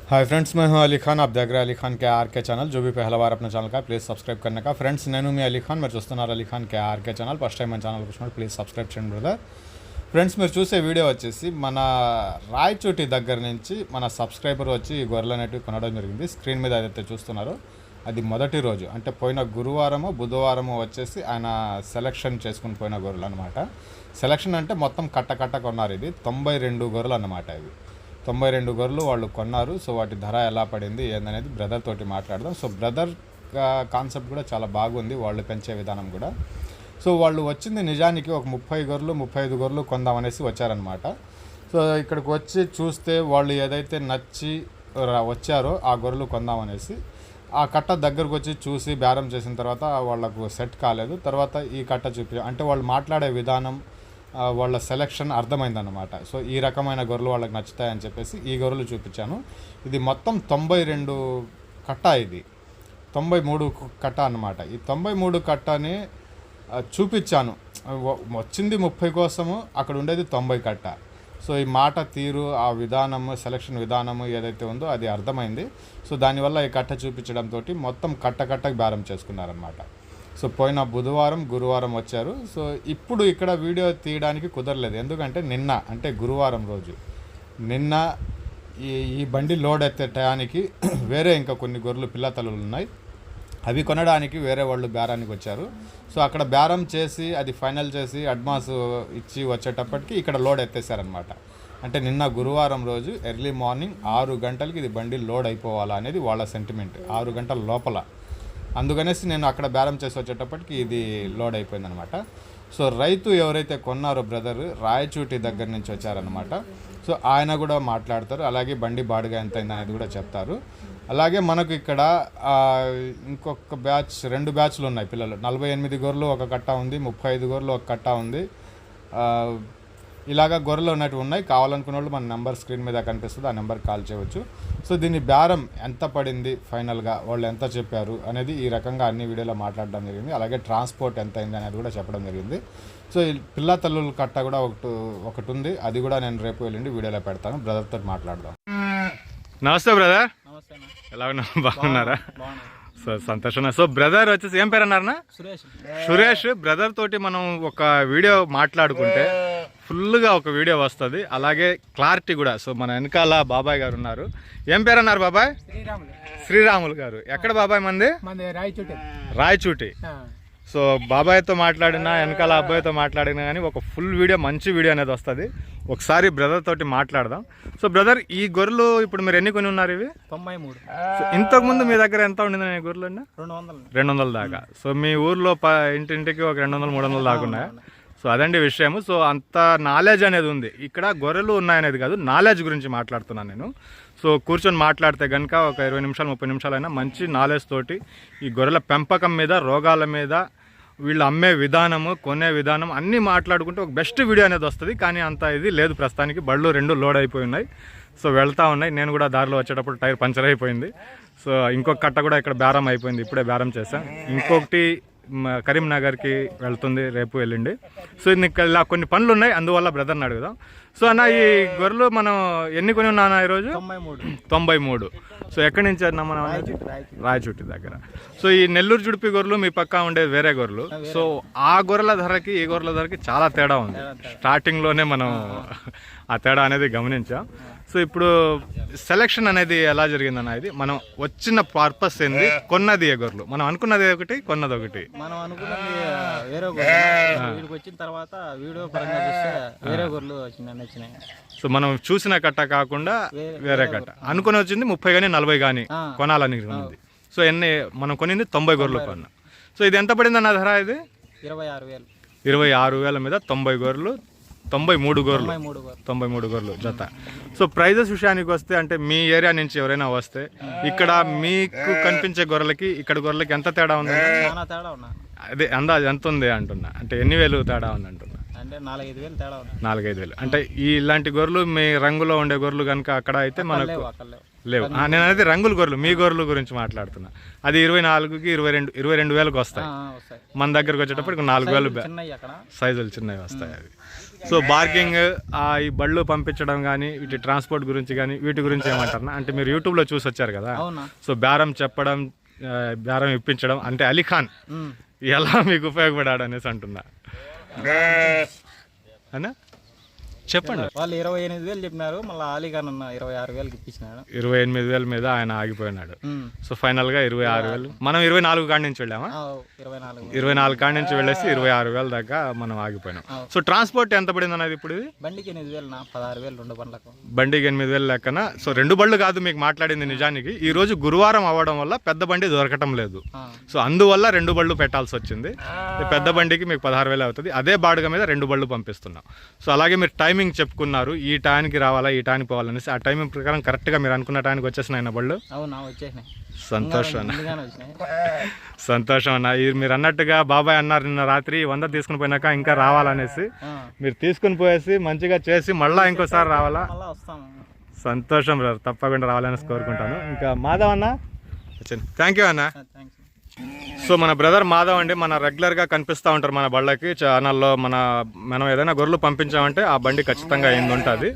Hi friends, मैं हूं अली खान। आप देख रहे हैं अली खान के आर के चैनल। जो भी पहला बार अपने ఛానల్ का प्लीज़ सब्सक्राइब करने का। ఫ్రెండ్స్, నేను మీ అలీ ఖాన్, మీరు చూస్తున్నారు అలీ ఖాన్ కే ఆర్కే ఛానల్. ఫస్ట్ టైం మన ఛానల్ చూసినప్పుడు ప్లీజ్ సబ్స్క్రైబ్ చేయండి బ్రదర్. ఫ్రెండ్స్, మీరు చూసే వీడియో వచ్చేసి మన రాయచోటి దగ్గర నుంచి మన సబ్స్క్రైబర్ వచ్చి ఈ గొర్రెలు అనేటివి కొనడం జరిగింది. స్క్రీన్ మీద ఏదైతే చూస్తున్నారో అది మొదటి రోజు, అంటే పోయిన గురువారము బుధవారము వచ్చేసి ఆయన సెలెక్షన్ చేసుకుని పోయిన గొర్రెలు అనమాట. సెలెక్షన్ అంటే మొత్తం కట్ట కొన్నారు. ఇది 92 గొర్రెలు అన్నమాట. ఇవి 92 గొర్రెలు వాళ్ళు కొన్నారు. సో వాటి ధర ఎలా పడింది ఏందనేది బ్రదర్ తోటి మాట్లాడదాం. సో బ్రదర్ కాన్సెప్ట్ కూడా చాలా బాగుంది, వాళ్ళు పెంచే విధానం కూడా. సో వాళ్ళు వచ్చింది నిజానికి ఒక 30 గొర్రెలు 35 గొర్రెలు కొందామనేసి వచ్చారనమాట. సో ఇక్కడికి వచ్చి చూస్తే వాళ్ళు ఏదైతే నచ్చి వచ్చారో ఆ గొర్రెలు కొందామనేసి ఆ కట్ట దగ్గరకు వచ్చి చూసి బేరం చేసిన తర్వాత వాళ్ళకు సెట్ కాలేదు. తర్వాత ఈ కట్ట అంటే వాళ్ళు మాట్లాడే విధానం, వాళ్ళ సెలెక్షన్ అర్థమైందన్నమాట. సో ఈ రకమైన గొర్రెలు వాళ్ళకి నచ్చుతాయని చెప్పేసి ఈ గొర్రెలు చూపించాను. ఇది మొత్తం 92 కట్ట, ఇది 93 కట్ట అన్నమాట. ఈ 93 కట్టని చూపించాను. వచ్చింది 30 కోసము, అక్కడ ఉండేది 90 కట్ట. సో ఈ మాట తీరు, ఆ విధానము, సెలక్షన్ విధానము ఏదైతే ఉందో అది అర్థమైంది. సో దానివల్ల ఈ కట్ట చూపించడంతో మొత్తం కట్టకి బేరం చేసుకున్నారనమాట. సో పోయిన బుధవారం గురువారం వచ్చారు. సో ఇప్పుడు ఇక్కడ వీడియో తీయడానికి కుదరలేదు, ఎందుకంటే నిన్న అంటే గురువారం రోజు నిన్న ఈ బండి లోడ్ ఎత్తే టయానికి వేరే ఇంకా కొన్ని గొర్రెలు పిల్ల తల్లులు ఉన్నాయి, అవి కొనడానికి వేరే వాళ్ళు బేరానికి వచ్చారు. సో అక్కడ బేరం చేసి అది ఫైనల్ చేసి అడ్వాన్స్ ఇచ్చి వచ్చేటప్పటికి ఇక్కడ లోడ్ ఎత్తేసారనమాట. అంటే నిన్న గురువారం రోజు ఎర్లీ మార్నింగ్ 6 గంటలకి ఇది బండి లోడ్ అయిపోవాలా అనేది వాళ్ళ సెంటిమెంట్, 6 గంటల లోపల. అందుకనేసి నేను అక్కడ బేరం చేసి వచ్చేటప్పటికి ఇది లోడ్ అయిపోయిందనమాట. సో రైతు ఎవరైతే కొన్నారో బ్రదర్ రాయచూటి దగ్గర నుంచి వచ్చారనమాట. సో ఆయన కూడా మాట్లాడతారు, అలాగే బండి బాడుగా ఎంత అయింది అనేది కూడా చెప్తారు. అలాగే మనకు ఇక్కడ ఇంకొక బ్యాచ్ 2 బ్యాచ్లు ఉన్నాయి పిల్లలు. 48 గొర్రెలు ఒక కట్ట ఉంది, 35 గొర్రెలు ఒక కట్ట ఉంది. ఇలాగా గొర్రెలు ఉన్నట్టు ఉన్నాయి. కావాలనుకున్న వాళ్ళు మన నెంబర్ స్క్రీన్ మీద కనిపిస్తుంది, ఆ నెంబర్కి కాల్ చేయవచ్చు. సో దీని బేరం ఎంత పడింది, ఫైనల్గా వాళ్ళు ఎంత చెప్పారు అనేది ఈ రకంగా అన్ని వీడియోలో మాట్లాడడం జరిగింది. అలాగే ట్రాన్స్పోర్ట్ ఎంత అయింది అనేది కూడా చెప్పడం జరిగింది. సో ఈ పిల్ల తల్లుల కట్ట కూడా ఒకటి ఉంది, అది కూడా నేను రేపు వెళ్ళండి వీడియోలో పెడతాను. బ్రదర్తో మాట్లాడదాం. నమస్తే బ్రదర్, ఎలా ఉన్నారు? బాగున్నారా? సో సంతోషం. సో బ్రదర్ వచ్చేసి ఏం పేరు అన్నారన్నా? సురేష్. బ్రదర్ తోటి మనం ఒక వీడియో మాట్లాడుకుంటే ఫుల్గా ఒక వీడియో వస్తుంది, అలాగే క్లారిటీ కూడా. సో మన వెనకాల బాబాయ్ గారు ఉన్నారు. ఏం పేరు అన్నారు బాబాయ్? శ్రీరాములు గారు. ఎక్కడ బాబాయ్ మంది? రాయచూటి. సో బాబాయ్తో మాట్లాడినా వెనకాల అబ్బాయితో మాట్లాడినా కానీ ఒక ఫుల్ వీడియో, మంచి వీడియో అనేది వస్తుంది. ఒకసారి బ్రదర్ తోటి మాట్లాడదాం. సో బ్రదర్, ఈ గొర్రెలు ఇప్పుడు మీరు ఎన్ని కొని ఉన్నారు? ఇవి 93. సో ఇంతకుముందు మీ దగ్గర ఎంత ఉండింది గొర్రెలు అండి? 200 దాకా. సో మీ ఊర్లో ఇంటింటికి ఒక 200-300 దాకా ఉన్నాయా? సో అదండి విషయం. సో అంత నాలెడ్జ్ అనేది ఉంది ఇక్కడ. గొర్రెలు ఉన్నాయనేది కాదు, నాలెడ్జ్ గురించి మాట్లాడుతున్నాను నేను. సో కూర్చొని మాట్లాడితే కనుక ఒక 20 నిమిషాలు 30 నిమిషాలైనా మంచి నాలెడ్జ్ తోటి ఈ గొర్రెల పెంపకం మీద, రోగాల మీద, వీళ్ళు అమ్మే విధానము, కొనే విధానం అన్నీ మాట్లాడుకుంటే ఒక బెస్ట్ వీడియో అనేది వస్తుంది. కానీ అంత ఇది లేదు ప్రస్తుతానికి. బళ్ళు 2 లోడ్ అయిపోయి ఉన్నాయి. సో వెళ్తూ ఉన్నాయి. నేను కూడా దారిలో వచ్చేటప్పుడు టైర్ పంచర్ అయిపోయింది. సో ఇంకొక కట్ట కూడా ఇక్కడ బేరం అయిపోయింది, ఇప్పుడే బేరం చేశాను. ఇంకొకటి కరీంనగర్కి వెళ్తుంది రేపు వెళ్ళండి. సో ఇలా కొన్ని పనులు ఉన్నాయి, అందువల్ల బ్రదర్ని అడుగుదాం. సో అన్న, ఈ గొర్రెలు మనం ఎన్ని కొని ఉన్నా ఈరోజు? 93. సో ఎక్కడి నుంచి అన్నా మనం? రాయచూటి దగ్గర. సో ఈ నెల్లూరు జుడిపి గొర్రెలు మీ పక్కా ఉండేది వేరే గొర్రెలు. సో ఆ గొర్రెల ధరకి ఈ గొర్రెల ధరకి చాలా తేడా ఉంది. స్టార్టింగ్లోనే మనం ఆ తేడా అనేది గమనించాం. సో ఇప్పుడు సెలెక్షన్ అనేది ఎలా జరిగిందన్న? ఇది మనం వచ్చిన పర్పస్ ఏంది? కొన్నది ఏ గొర్రెలు? మనం అనుకున్నది ఒకటి, కొన్నది ఒకటి. మనం అనుకున్నది వేరే గొర్రెలు వచ్చిన తర్వాత వీడియో పరంగా చూస్తే వేరే గొర్రెలు నచ్చినాయి. సో మనం చూసిన కట్ట కాకుండా వేరే కట్ట అనుకుని వచ్చింది 30 కానీ 40 కానీ కొనాలని ఉంది. సో ఎన్ని మనం కొనింది 90 గొర్రెలు కొన్నా. సో ఇది ఎంత పడింది అన్న ధర? ఇది 26,000 మీద 90 గొర్రెలు, 93 గొర్రెలు జత. సో ప్రైజెస్ విషయానికి వస్తే, అంటే మీ ఏరియా నుంచి ఎవరైనా వస్తే ఇక్కడ మీకు కనిపించే గొర్రెలకి ఇక్కడ గొర్రెలకి ఎంత తేడా ఉంది? అదే అందాజు ఎంత ఉంది అంటున్నా, అంటే ఎన్ని వేలు తేడా ఉంది అంటున్నా? అంటే 4-5 తేడా ఉంది. 4-5 అంటే ఇలాంటి గొర్రెలు మీ రంగులో ఉండే గొర్రెలు కనుక అక్కడ అయితే మనకు లేవు. నేను అనేది రంగుల గొర్రెలు, మీ గొర్రెల గురించి మాట్లాడుతున్నా. అది 24కి 22 వేలకు వస్తాయి. మన దగ్గరకు వచ్చేటప్పటికి 4,000 సైజులు చిన్నవి వస్తాయి. అవి సో బార్కింగ్ ఈ బళ్ళు పంపించడం కానీ వీటి ట్రాన్స్పోర్ట్ గురించి కానీ వీటి గురించి ఏమంటారు అంటే మీరు యూట్యూబ్లో చూసి వచ్చారు కదా, అవునా సో బేరం చెప్పడం బేరం ఇప్పించడం అంటే అలీఖాన్ ఎలా మీకు ఉపయోగపడాడు అనేసి అంటున్నా అన్నా చెప్పండి. వాళ్ళు 28,000 చెప్పినారు, మళ్ళీ అలీఖాన్ అన్న 26,000కి ఇప్పించినాడు. 28,000 మీద ఆయన ఆగిపోయినాడు. సో ఫైనల్ గా 26,000 మనం 24 కాడి నుంచి వెళ్ళామా, 24 కాడి నుంచి వెళ్ళేసి 26,000 దాకా మనం ఆగిపోయినాం. సో ట్రాన్స్పోర్ట్ ఎంత పడింది అన్నది ఇప్పుడు ఇది బండికి 8,000 16,000 2 బండ్లకు, బండికి 8,000 లెక్కన. సో 2 బళ్ళు కాదు మీకు మాట్లాడింది, నిజానికి ఈ రోజు గురువారం అవ్వడం వల్ల పెద్ద బండి దొరకటం లేదు. సో అందువల్ల 2 బళ్ళు పెట్టాల్సి వచ్చింది. పెద్ద బండికి మీకు 16,000 అవుతుంది. అదే బాడుగ మీద 2 బళ్ళు పంపిస్తున్నాం. సో అలాగే మీరు టైమింగ్ చెప్పుకున్నారు, ఈ టైంకి రావాలా ఈ టైంకి పోవాలనేసి. ఆ టైమింగ్ ప్రకారం కరెక్ట్గా మీరు అనుకున్న టైంకి వచ్చేసినాయి నా బళ్ళు. సంతోషం అన్న, సంతోషం అన్న. మీరు అన్నట్టుగా బాబాయ్ అన్నారు నిన్న రాత్రి 100 తీసుకుని పోయినాక ఇంకా రావాలనేసి. మీరు తీసుకుని పోయేసి మంచిగా చేసి మళ్ళీ ఇంకోసారి రావాలా. సంతోషం బ్రదర్, తప్పకుండా రావాలనేసి కోరుకుంటాను. ఇంకా మాధవ్ అన్న, థ్యాంక్ యూ అన్న. సో మన బ్రదర్ మాధవ్ అండి, మన రెగ్యులర్గా కనిపిస్తూ ఉంటారు మన బళ్ళకి ఛానల్లో. మనం ఏదైనా గొర్రెలు పంపించామంటే ఆ బండి ఖచ్చితంగా అయింది ఉంటుంది.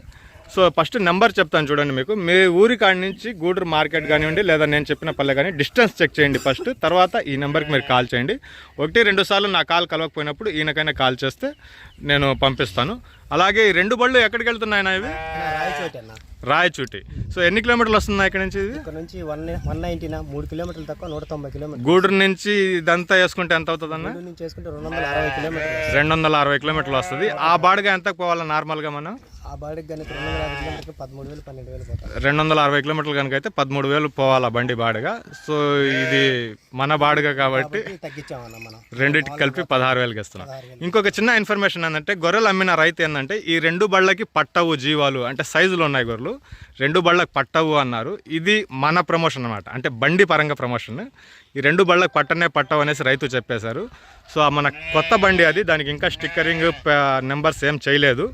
సో ఫస్ట్ నెంబర్ చెప్తాను చూడండి మీకు. మీ ఊరి కాడి నుంచి గూడూరు మార్కెట్ కానివ్వండి లేదా నేను చెప్పిన పల్లె కానీ డిస్టెన్స్ చెక్ చేయండి ఫస్ట్. తర్వాత ఈ నెంబర్కి మీరు కాల్ చేయండి. 1-2 సార్లు నా కాల్ కలవకపోయినప్పుడు ఈయనకైనా కాల్ చేస్తే నేను పంపిస్తాను. అలాగే ఈ 2 బళ్ళు ఎక్కడికి వెళ్తున్నాయన్నా ఇవి? రాయచూటి. సో ఎన్ని కిలోమీటర్లు వస్తున్నాయి ఇక్కడ నుంచి? ఇది ఇక్కడ నుంచి 190 3 కిలోమీటర్లు తక్కువ 190 కిలోమీటర్లు. గూడూరు నుంచి ఇదంతా వేసుకుంటే ఎంత అవుతుంది అన్న? 260 కిలోమీటర్లు. 260 కిలోమీటర్లు వస్తుంది. ఆ బాడుగ ఎంతకు పోవాలా నార్మల్గా మనం? ఆ బాడికి కనుక 250 కిలోమీటర్లు 13,000 12,000 పోతాయి. 260 కిలోమీటర్లు కనుక అయితే 13,000 పోవాలా బండి బాడుగ. సో ఇది మన బాడుగ కాబట్టి తగ్గించామన్నా మనం, రెండింటికి కలిపి 16,000కి ఇస్తున్నాం. ఇంకొక చిన్న ఇన్ఫర్మేషన్ ఏంటంటే గొర్రెలు అమ్మిన రైతు ఏంటంటే ఈ 2 బళ్ళకి పట్టవు జీవాలు అంటే సైజులు ఉన్నాయి గొర్రెలు, 2 బళ్ళకి పట్టవు అన్నారు. ఇది మన ప్రమోషన్ అనమాట, అంటే బండి పరంగా ప్రమోషన్. ఈ 2 బళ్ళకి పట్టవు అనేసి రైతు చెప్పేశారు. సో మన కొత్త బండి అది, దానికి ఇంకా స్టిక్కరింగ్ నెంబర్స్ ఏం చేయలేదు,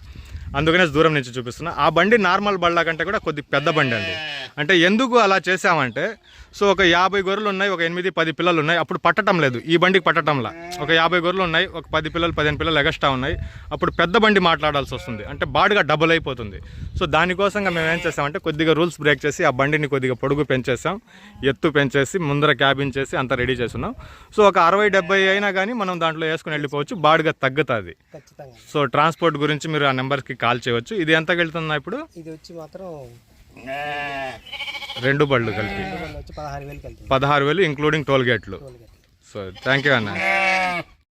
అందుకనే దూరం నుంచి చూపిస్తున్నా. ఆ బండి నార్మల్ బళ్ళ కంటే కూడా కొద్ది పెద్ద బండి అండి. అంటే ఎందుకు అలా చేసామంటే, సో ఒక 50 గొర్రెలు ఉన్నాయి, ఒక 8-10 పిల్లలు ఉన్నాయి, అప్పుడు పట్టడం లేదు ఈ బండికి పట్టడంలా. ఒక 50 గొర్రెలు ఉన్నాయి, ఒక 10 పిల్లలు 15 పిల్లలు ఎగస్ట్రా ఉన్నాయి, అప్పుడు పెద్ద బండి మాట్లాడాల్సి వస్తుంది, అంటే బాడుగా డబుల్ అయిపోతుంది. సో దానికోసంగా మేము ఏం చేసామంటే కొద్దిగా రూల్స్ బ్రేక్ చేసి ఆ బండిని కొద్దిగా పొడుగు పెంచేసాం, ఎత్తు పెంచేసి ముందర క్యాబిన్ చేసి అంతా రెడీ చేస్తున్నాం. సో ఒక 60-70 అయినా కానీ మనం దాంట్లో వేసుకుని వెళ్ళిపోవచ్చు, బాడుగా తగ్గుతుంది. సో ట్రాన్స్పోర్ట్ గురించి మీరు ఆ నెంబర్కి కాల్ చేయవచ్చు. ఇది ఎంతకి వెళ్తుందా ఇప్పుడు? ఇది వచ్చి మాత్రం 2 బళ్ళు కలిపి 16,000 ఇంక్లూడింగ్ టోల్ గేట్లు. సో థ్యాంక్ యూ అన్న.